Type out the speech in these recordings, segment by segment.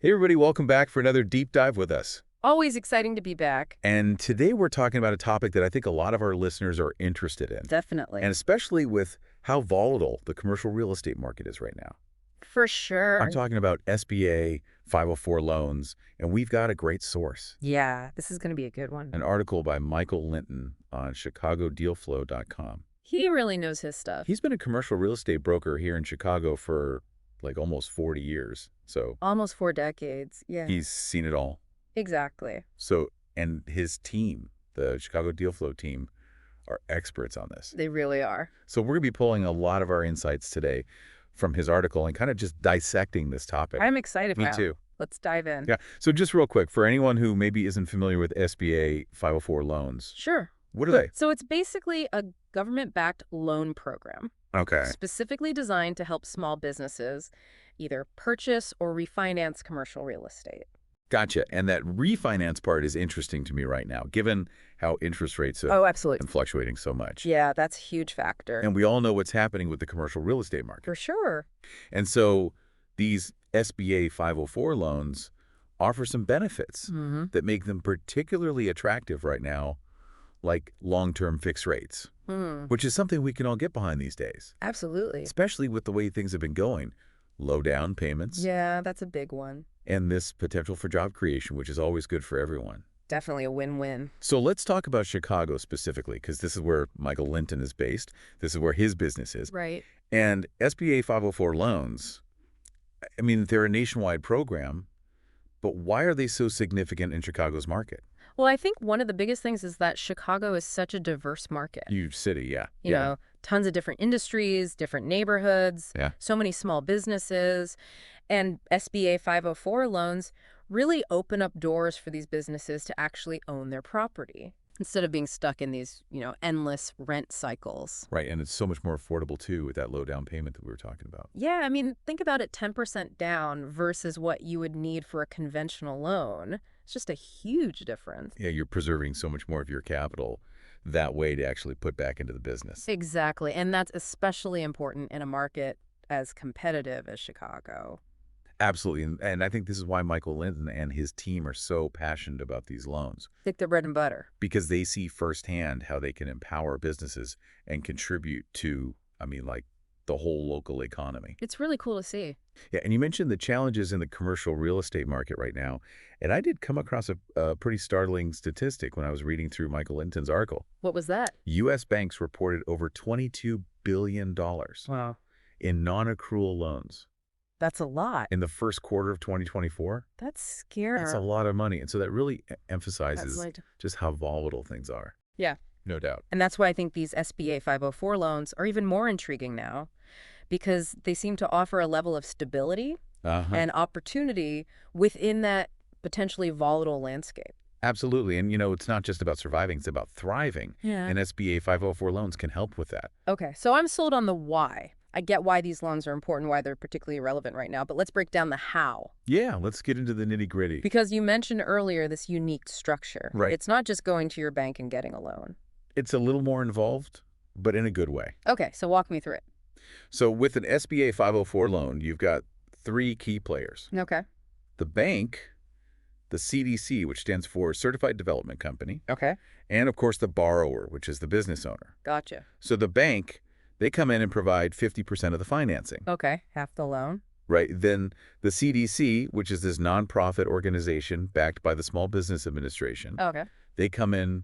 Hey everybody, welcome back for another deep dive with us. Always exciting to be back. And today we're talking about a topic that I think a lot of our listeners are interested in. Definitely. And especially with how volatile the commercial real estate market is right now. For sure. I'm talking about SBA 504 loans, and we've got a great source. Yeah, this is going to be a good one. An article by Michael Linton on chicagodealflow.com. He really knows his stuff. He's been a commercial real estate broker here in Chicago for like almost 40 years. So Almost 4 decades. Yeah, he's seen it all. exactly. So, and his team, the Chicago Deal Flow team, are experts on this. They really are. So we're going to be pulling a lot of our insights today from his article and kind of just dissecting this topic. I'm excited. Me Wow. too. Let's dive in. Yeah. So just real quick, for anyone who maybe isn't familiar with SBA 504 loans, Sure. what are they? So it's basically a government-backed loan program Okay. specifically designed to help small businesses either purchase or refinance commercial real estate. Gotcha. And that refinance part is interesting to me right now, given how interest rates have Oh, absolutely. been fluctuating so much. Yeah, that's a huge factor. And we all know what's happening with the commercial real estate market. For sure. And so these SBA 504 loans offer some benefits Mm-hmm. that make them particularly attractive right now, like long-term fixed rates, which is something we can all get behind these days, Absolutely. especially with the way things have been going. Low down payments Yeah, that's a big one. and this potential for job creation, which is always good for everyone. Definitely a win-win. So let's talk about Chicago specifically, because this is where Michael Linton is based. This is where his business is. Right. And SBA 504 loans, I mean, they're a nationwide program, but why are they so significant in Chicago's market? Well, I think one of the biggest things is that Chicago is such a diverse market. Huge city, yeah. You know, tons of different industries, different neighborhoods, Yeah. so many small businesses, and SBA 504 loans really open up doors for these businesses to actually own their property instead of being stuck in these, endless rent cycles. Right, and it's so much more affordable, too, with that low down payment that we were talking about. Yeah, I mean, think about it, 10% down versus what you would need for a conventional loan. It's just a huge difference. Yeah, you're preserving so much more of your capital that way to actually put back into the business. Exactly, and that's especially important in a market as competitive as Chicago. Absolutely, and I think this is why Michael Linton and his team are so passionate about these loans, Stick to bread and butter. because they see firsthand how they can empower businesses and contribute to, like the whole local economy. It's really cool to see. Yeah, and you mentioned the challenges in the commercial real estate market right now, and I did come across a pretty startling statistic when I was reading through Michael Linton's article. What was that? U.S. banks reported over $22 billion Wow. in non-accrual loans That's a lot. in the first quarter of 2024. That's scary. That's a lot of money, and so that really That's emphasizes like- just how volatile things are. Yeah. No doubt. And that's why I think these SBA 504 loans are even more intriguing now, because they seem to offer a level of stability and opportunity within that potentially volatile landscape. Absolutely, and it's not just about surviving, it's about thriving. Yeah. And SBA 504 loans can help with that. Okay, so I'm sold on the why. I get why these loans are important, why they're particularly relevant right now, but let's break down the how. Yeah, let's get into the nitty-gritty. Because you mentioned earlier this unique structure. Right. It's not just going to your bank and getting a loan. It's a little more involved, but in a good way. Okay, so walk me through it. So with an SBA 504 loan, you've got 3 key players. Okay. The bank, the CDC, which stands for Certified Development Company, Okay. and of course the borrower, which is the business owner. Gotcha. So the bank, they come in and provide 50% of the financing, Okay, half the loan. right? Then the CDC, which is this nonprofit organization backed by the Small Business Administration, Okay. they come in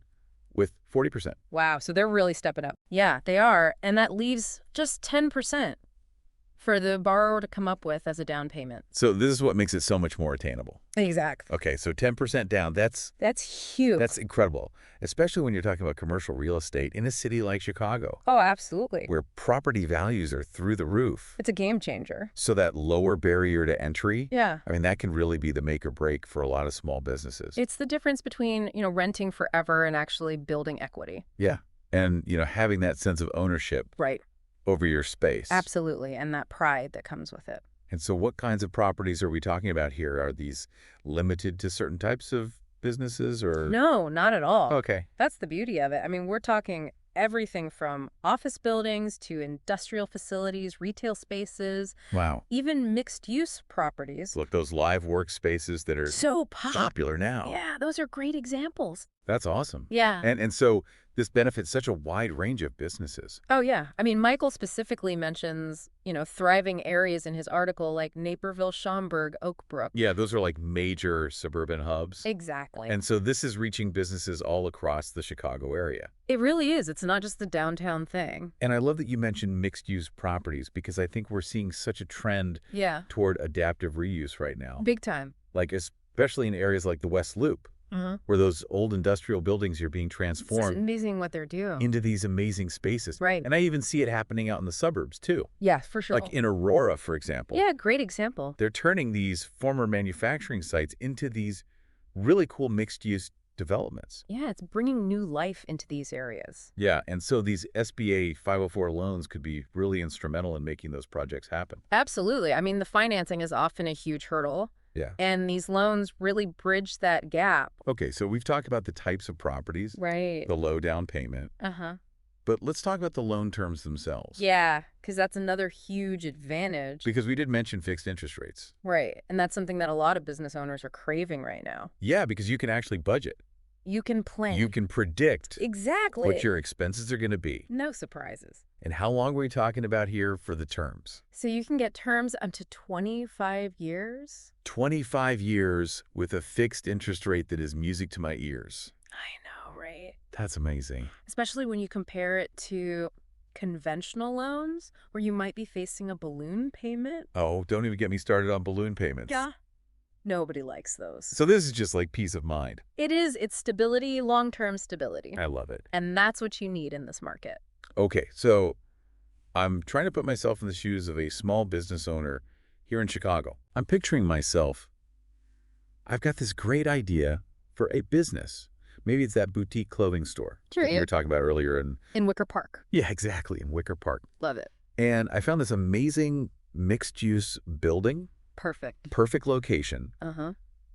with 40%. Wow, so they're really stepping up. Yeah, they are, and that leaves just 10% for the borrower to come up with as a down payment. So this is what makes it so much more attainable. Exactly. Okay, so 10% down, that's huge. incredible, especially when you're talking about commercial real estate in a city like Chicago, Oh, absolutely. where property values are through the roof. It's a game changer. So that lower barrier to entry, Yeah. that can really be the make or break for a lot of small businesses. It's the difference between, renting forever and actually building equity. Yeah, and having that sense of ownership Right. over your space. Absolutely, and that pride that comes with it. And so what kinds of properties are we talking about here? Are these limited to certain types of businesses or? No, not at all. Okay. That's the beauty of it. I mean, we're talking everything from office buildings to industrial facilities, retail spaces, Wow. even mixed-use properties. Look, those live workspaces that are So popular now. Yeah, those are great examples. That's awesome. Yeah. And so this benefits such a wide range of businesses. Oh, yeah. I mean, Michael specifically mentions, thriving areas in his article like Naperville, Schaumburg, Oak Brook. Yeah, those are like major suburban hubs. Exactly. And so this is reaching businesses all across the Chicago area. It really is. It's not just the downtown thing. And I love that you mentioned mixed-use properties because I think we're seeing such a trend Yeah. toward adaptive reuse right now. Big time. Like especially in areas like the West Loop, where those old industrial buildings are being It's transformed amazing what they're doing. into these amazing spaces. Right. And I even see it happening out in the suburbs, too. Yeah, for sure. Like in Aurora, for example. Yeah, great example. They're turning these former manufacturing sites into these really cool mixed-use developments. Yeah, it's bringing new life into these areas. Yeah, and so these SBA 504 loans could be really instrumental in making those projects happen. Absolutely. I mean, the financing is often a huge hurdle. Yeah. And these loans really bridge that gap. Okay, so we've talked about the types of properties, Right. the low down payment, Uh-huh. but let's talk about the loan terms themselves. Yeah, because that's another huge advantage. Because we did mention fixed interest rates. Right. And that's something that a lot of business owners are craving right now. Yeah, because you can actually budget. You can plan. You can predict Exactly. what your expenses are going to be. No surprises. And how long are we talking about here for the terms? So you can get terms up to 25 years. 25 years with a fixed interest rate that is music to my ears. I know, right? That's amazing. Especially when you compare it to conventional loans where you might be facing a balloon payment. Oh, don't even get me started on balloon payments. Yeah. Nobody likes those. So this is just like peace of mind. It is. It's stability, long-term stability. I love it. And that's what you need in this market. Okay, so I'm trying to put myself in the shoes of a small business owner here in Chicago. I'm picturing myself. I've got this great idea for a business. Maybe it's that boutique clothing store Sure, that we were talking about earlier. In Wicker Park. Yeah, exactly, in Wicker Park. Love it. And I found this amazing mixed-use building, Perfect. perfect location, Uh-huh.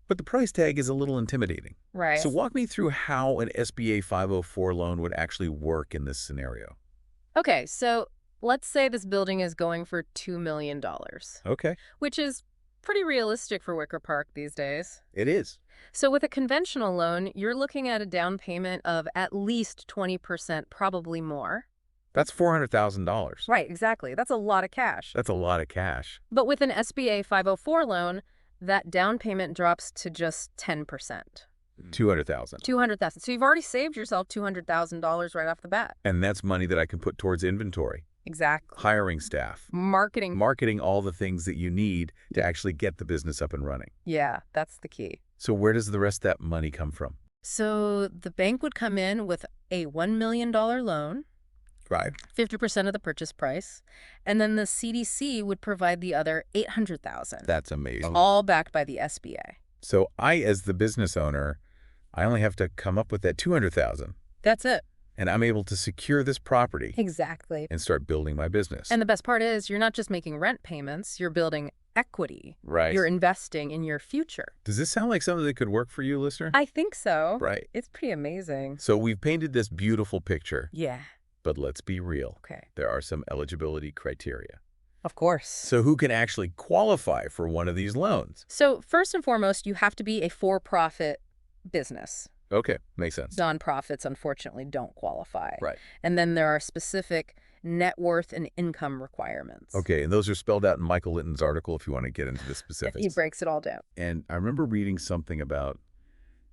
but the price tag is a little intimidating. Right. So walk me through how an SBA 504 loan would actually work in this scenario. Okay, so let's say this building is going for $2 million, Okay, which is pretty realistic for Wicker Park these days. it is. So with a conventional loan, you're looking at a down payment of at least 20%, probably more. That's $400,000. Right, exactly. That's a lot of cash. That's a lot of cash. But with an SBA 504 loan, that down payment drops to just 10%. $200,000. $200,000. So you've already saved yourself $200,000 right off the bat. And that's money that I can put towards inventory, Exactly. hiring staff, Marketing. all the things that you need to actually get the business up and running. Yeah, that's the key. So where does the rest of that money come from? So the bank would come in with a $1 million loan, Right. 50% of the purchase price, and then the CDC would provide the other $800,000, That's amazing. all backed by the SBA. So I, as the business owner, I only have to come up with that $200,000, That's it. and I'm able to secure this property Exactly. and start building my business. And the best part is you're not just making rent payments, you're building equity. Right. You're investing in your future. Does this sound like something that could work for you, listener? I think so. Right. It's pretty amazing. So we've painted this beautiful picture, Yeah. but let's be real. Okay. There are some eligibility criteria. Of course. So who can actually qualify for one of these loans? So first and foremost, you have to be a for-profit business. Okay, makes sense. Nonprofits, unfortunately, don't qualify. Right. And then there are specific net worth and income requirements. Okay, and those are spelled out in Michael Linton's article if you want to get into the specifics. He breaks it all down. And I remember reading something about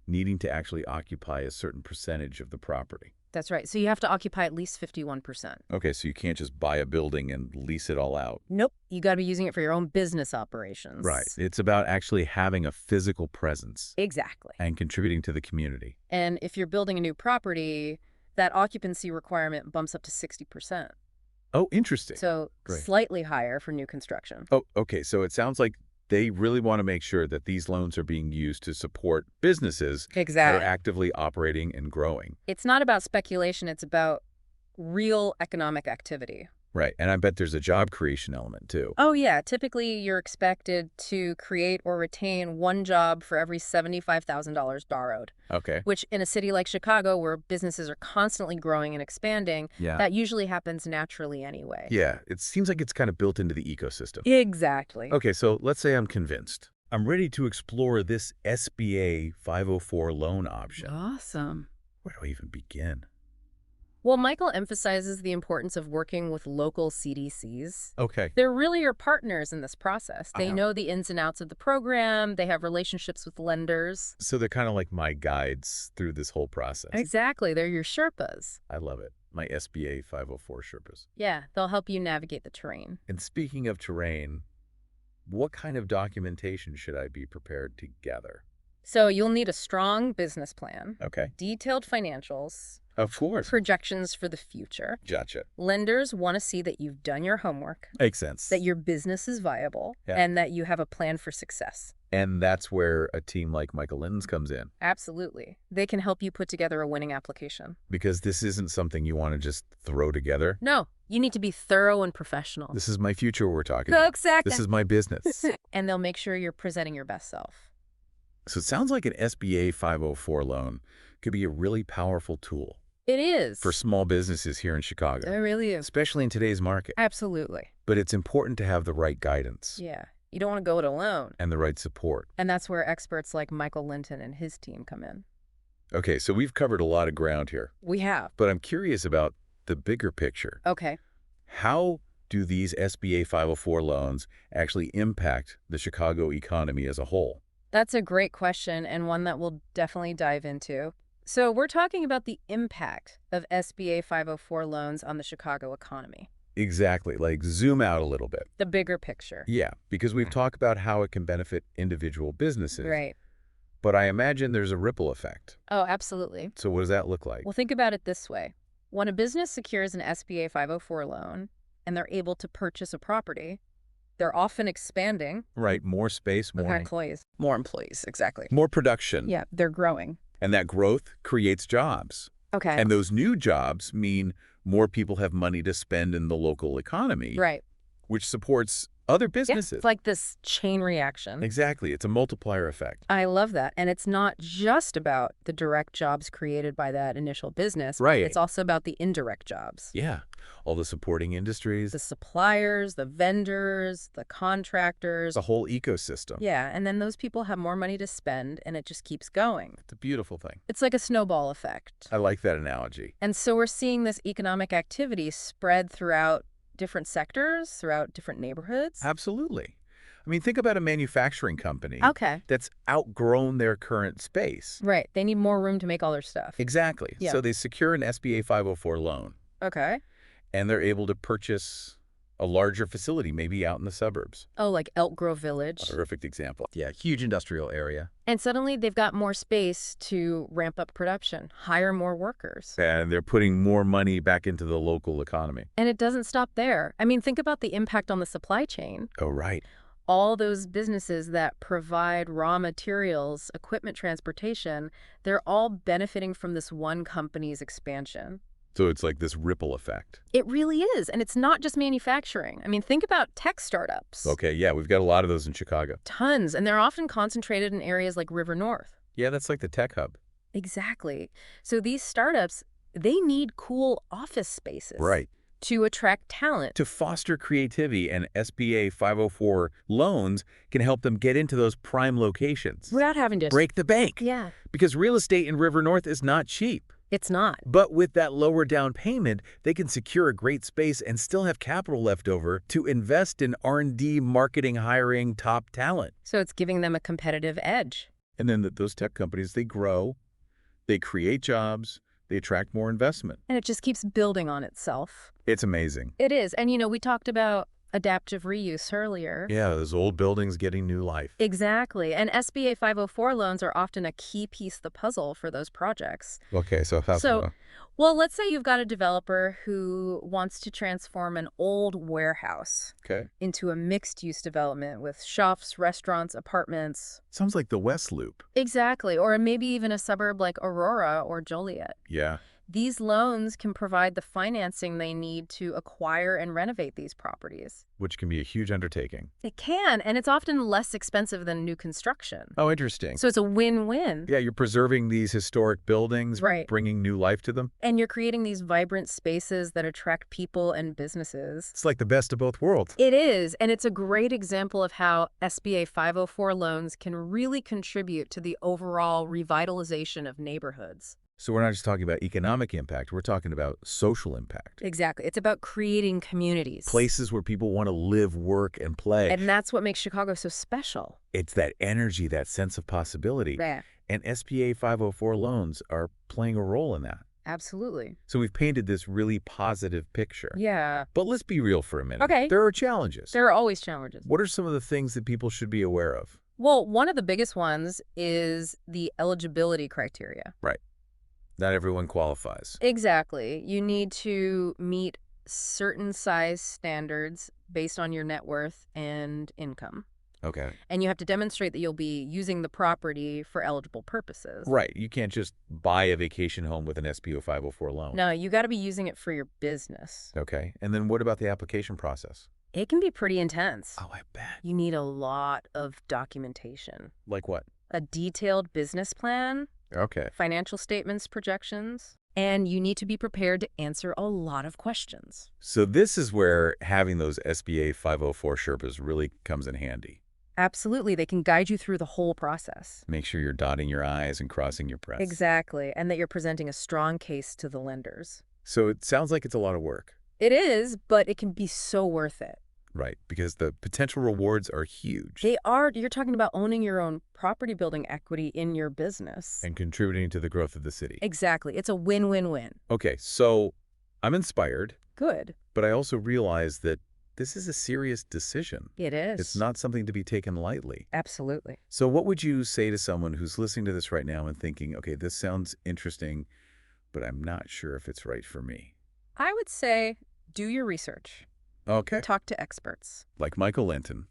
needing to actually occupy a certain percentage of the property. That's right. So you have to occupy at least 51%. Okay, so you can't just buy a building and lease it all out. Nope. You got to be using it for your own business operations. Right. It's about actually having a physical presence Exactly. and contributing to the community. And if you're building a new property, that occupancy requirement bumps up to 60%. Oh, interesting. So Great. slightly higher for new construction. Oh, okay. So it sounds like they really want to make sure that these loans are being used to support businesses that are Exactly. actively operating and growing. It's not about speculation. It's about real economic activity. Right. And I bet there's a job creation element too. Oh, yeah. Typically, you're expected to create or retain one job for every $75,000 borrowed, Okay. which in a city like Chicago, where businesses are constantly growing and expanding, Yeah. that usually happens naturally anyway. Yeah. It seems like it's kind of built into the ecosystem. Exactly. Okay, so let's say I'm convinced. I'm ready to explore this SBA 504 loan option. Awesome. Where do I even begin? Well, Michael emphasizes the importance of working with local CDCs. Okay. They're really your partners in this process. They Uh-huh. know the ins and outs of the program. They have relationships with lenders. So they're kind of like my guides through this whole process. Exactly. They're your Sherpas. I love it. My SBA 504 Sherpas. Yeah, they'll help you navigate the terrain. And speaking of terrain, what kind of documentation should I be prepared to gather? So you'll need a strong business plan, Okay. detailed financials, Of course. projections for the future. Gotcha. Lenders want to see that you've done your homework, Makes sense. that your business is viable, Yeah. and that you have a plan for success. And that's where a team like Michael Linton's comes in. Absolutely. They can help you put together a winning application. Because this isn't something you want to just throw together. No, you need to be thorough and professional. This is my future we're talking about. Exactly. This is my business. And they'll make sure you're presenting your best self. So it sounds like an SBA 504 loan could be a really powerful tool It is. for small businesses here in It Chicago, really is. especially in today's market. Absolutely. But it's important to have the right guidance Yeah. You don't want to go it alone. and the right support. And that's where experts like Michael Linton and his team come in. Okay, so we've covered a lot of ground here, We have. but I'm curious about the bigger picture. Okay. How do these SBA 504 loans actually impact the Chicago economy as a whole? That's a great question and one that we'll definitely dive into. So we're talking about the impact of SBA 504 loans on the Chicago economy, Exactly, like zoom out a little bit. the bigger picture. Yeah, because we've talked about how it can benefit individual businesses. Right. But I imagine there's a ripple effect. Oh, absolutely. So what does that look like? Well, think about it this way. When a business secures an SBA 504 loan and they're able to purchase a property, they're often expanding. Right, more space, more employees. More employees, exactly. more production. Yeah, they're growing. And that growth creates jobs. Okay. And those new jobs mean more people have money to spend in the local economy, Right. which supports other Yeah, businesses. it's like this chain reaction. Exactly. It's a multiplier effect. I love that. And it's not just about the direct jobs created by that initial business. Right. It's also about the indirect jobs. Yeah. All the supporting industries, The suppliers, the vendors, the contractors. the whole ecosystem. Yeah, and then those people have more money to spend, and it just keeps going. It's a beautiful thing. It's like a snowball effect. I like that analogy. And so we're seeing this economic activity spread throughout different sectors, throughout different neighborhoods. Absolutely. I mean, think about a manufacturing company Okay. that's outgrown their current space. Right. They need more room to make all their stuff. Exactly. Yeah. So they secure an SBA 504 loan, Okay. and they're able to purchase a larger facility, maybe out in the suburbs. Oh, like Elk Grove Village. Perfect example. Yeah, huge industrial area. And suddenly they've got more space to ramp up production, hire more workers. And they're putting more money back into the local economy. And it doesn't stop there. I mean, think about the impact on the supply chain. Oh, right. All those businesses that provide raw materials, equipment, transportation, they're all benefiting from this one company's expansion. So it's like this ripple effect. It really is. And it's not just manufacturing. I mean, think about tech startups. Okay, yeah, we've got a lot of those in Chicago. Tons. And they're often concentrated in areas like River North. Yeah, that's like the tech hub. Exactly. So these startups, they need cool office spaces. Right. To attract talent. To foster creativity, and SBA 504 loans can help them get into those prime locations. Without having to Break the bank. Yeah, Because real estate in River North is not cheap. it's not. But with that lower down payment, they can secure a great space and still have capital left over to invest in R&D, marketing, hiring top talent. So it's giving them a competitive edge. And then those tech companies, they grow, they create jobs, they attract more investment. And it just keeps building on itself. It's amazing. It is. And, we talked about adaptive reuse earlier. Yeah, those old buildings getting new life. Exactly. And SBA 504 loans are often a key piece of the puzzle for those projects. Okay, so how's Well, let's say you've got a developer who wants to transform an old warehouse Okay. into a mixed-use development with shops, restaurants, apartments. Sounds like the West Loop. Exactly. Or maybe even a suburb like Aurora or Joliet. Yeah. These loans can provide the financing they need to acquire and renovate these properties. Which can be a huge undertaking. It can, and it's often less expensive than new construction. Oh, interesting. So it's a win-win. Yeah, you're preserving these historic buildings, Right. bringing new life to them. And you're creating these vibrant spaces that attract people and businesses. It's like the best of both worlds. It is, and it's a great example of how SBA 504 loans can really contribute to the overall revitalization of neighborhoods. So we're not just talking about economic impact, we're talking about social impact. Exactly. It's about creating communities. Places where people want to live, work, and play. And that's what makes Chicago so special. It's that energy, that sense of possibility. Yeah, And SBA 504 loans are playing a role in that. absolutely. So we've painted this really positive picture. Yeah. But let's be real for a minute. Okay. There are challenges. There are always challenges. What are some of the things that people should be aware of? Well, one of the biggest ones is the eligibility criteria. Right. Not everyone qualifies. Exactly. You need to meet certain size standards based on your net worth and income. Okay. And you have to demonstrate that you'll be using the property for eligible purposes. Right. You can't just buy a vacation home with an SBO 504 loan. No, you got to be using it for your business. Okay. And then what about the application process? It can be pretty intense. Oh, I bet. You need a lot of documentation. Like what? A detailed business plan, Okay. financial statements, projections, and you need to be prepared to answer a lot of questions. So this is where having those SBA 504 Sherpas really comes in handy. Absolutely. They can guide you through the whole process. Make sure you're dotting your I's and crossing your T's. Exactly. And that you're presenting a strong case to the lenders. So it sounds like it's a lot of work. It is, but it can be so worth it. Right. Because the potential rewards are huge. They are. You're talking about owning your own property building equity in your business. And contributing to the growth of the city. Exactly. It's a win-win-win. Okay. So I'm inspired, Good. but I also realize that this is a serious decision. It is. It's not something to be taken lightly. Absolutely. So what would you say to someone who's listening to this right now and thinking, okay, this sounds interesting, but I'm not sure if it's right for me? I would say do your research. Okay. Talk to experts. Like Michael Linton.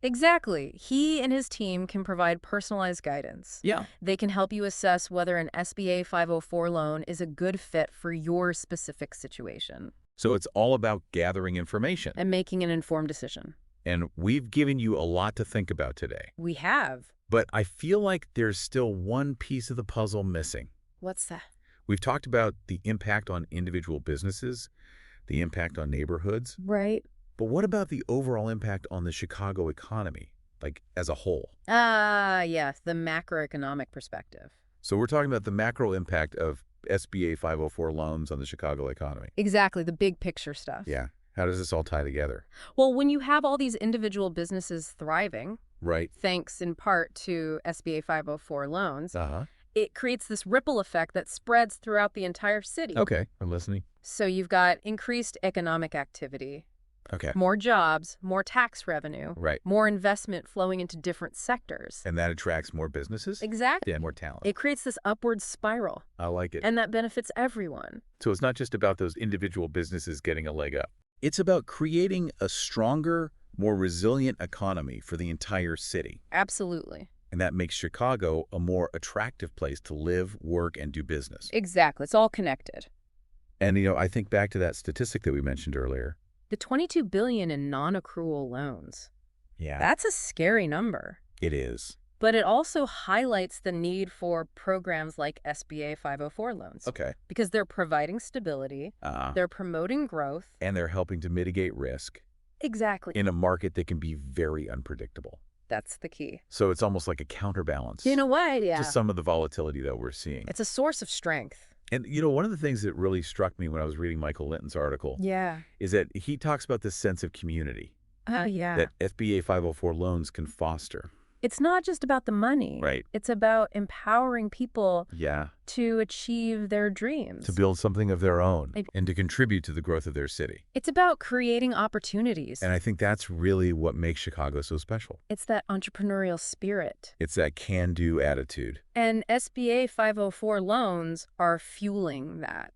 Exactly. He and his team can provide personalized guidance. Yeah. They can help you assess whether an SBA 504 loan is a good fit for your specific situation So it's all about gathering information. and making an informed decision. And we've given you a lot to think about today. We have. But I feel like there's still one piece of the puzzle missing. What's that? We've talked about the impact on individual businesses, the impact on neighborhoods. Right. But what about the overall impact on the Chicago economy, like as a whole? Yes, the macroeconomic perspective. So we're talking about the macro impact of SBA 504 loans on the Chicago economy. Exactly, the big picture stuff. Yeah. How does this all tie together? Well, when you have all these individual businesses thriving, Right. thanks in part to SBA 504 loans, Uh-huh. it creates this ripple effect that spreads throughout the entire city. Okay. I'm listening. So you've got increased economic activity, Okay. more jobs, more tax revenue, Right. more investment flowing into different sectors. And that attracts more businesses? Exactly. Yeah, more talent. It creates this upward spiral, I like it. and that benefits everyone. So it's not just about those individual businesses getting a leg up. It's about creating a stronger, more resilient economy for the entire city. Absolutely. And that makes Chicago a more attractive place to live, work, and do business. Exactly. It's all connected. And, I think back to that statistic that we mentioned earlier. The $22 billion in non-accrual loans. Yeah. That's a scary number. It is. But it also highlights the need for programs like SBA 504 loans. Okay. Because they're providing stability, they're promoting growth. And they're helping to mitigate risk Exactly. in a market that can be very unpredictable. That's the key. So it's almost like a counterbalance In a way, yeah. to some of the volatility that we're seeing. It's a source of strength. And, one of the things that really struck me when I was reading Michael Linton's article Yeah. is that he talks about this sense of community Yeah. that SBA 504 loans can foster. It's not just about the money. Right. It's about empowering people Yeah. to achieve their dreams. To build something of their own Like- and to contribute to the growth of their city. It's about creating opportunities. And I think that's really what makes Chicago so special. It's that entrepreneurial spirit. It's that can-do attitude. And SBA 504 loans are fueling that.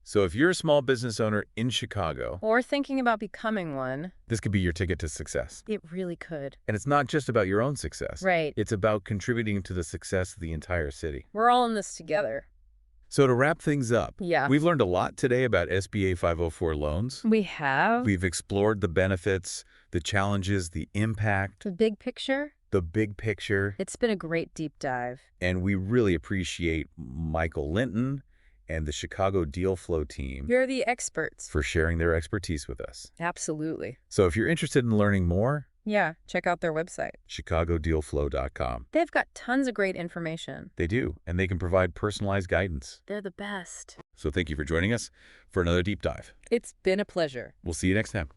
So if you're a small business owner in Chicago, Or thinking about becoming one, this could be your ticket to success. it really could. And it's not just about your own success. Right. It's about contributing to the success of the entire city. We're all in this together. So to wrap things up, Yeah. we've learned a lot today about SBA 504 loans. We have We've explored the benefits, the challenges, the impact, the big picture. the big picture, It's been a great deep dive. and we really appreciate Michael Linton and the Chicago Deal Flow team You're the experts. for sharing their expertise with us. Absolutely. So if you're interested in learning more, Yeah, check out their website. chicagodealflow.com. They've got tons of great information. They do, and they can provide personalized guidance. They're the best. So thank you for joining us for another deep dive. It's been a pleasure. We'll see you next time.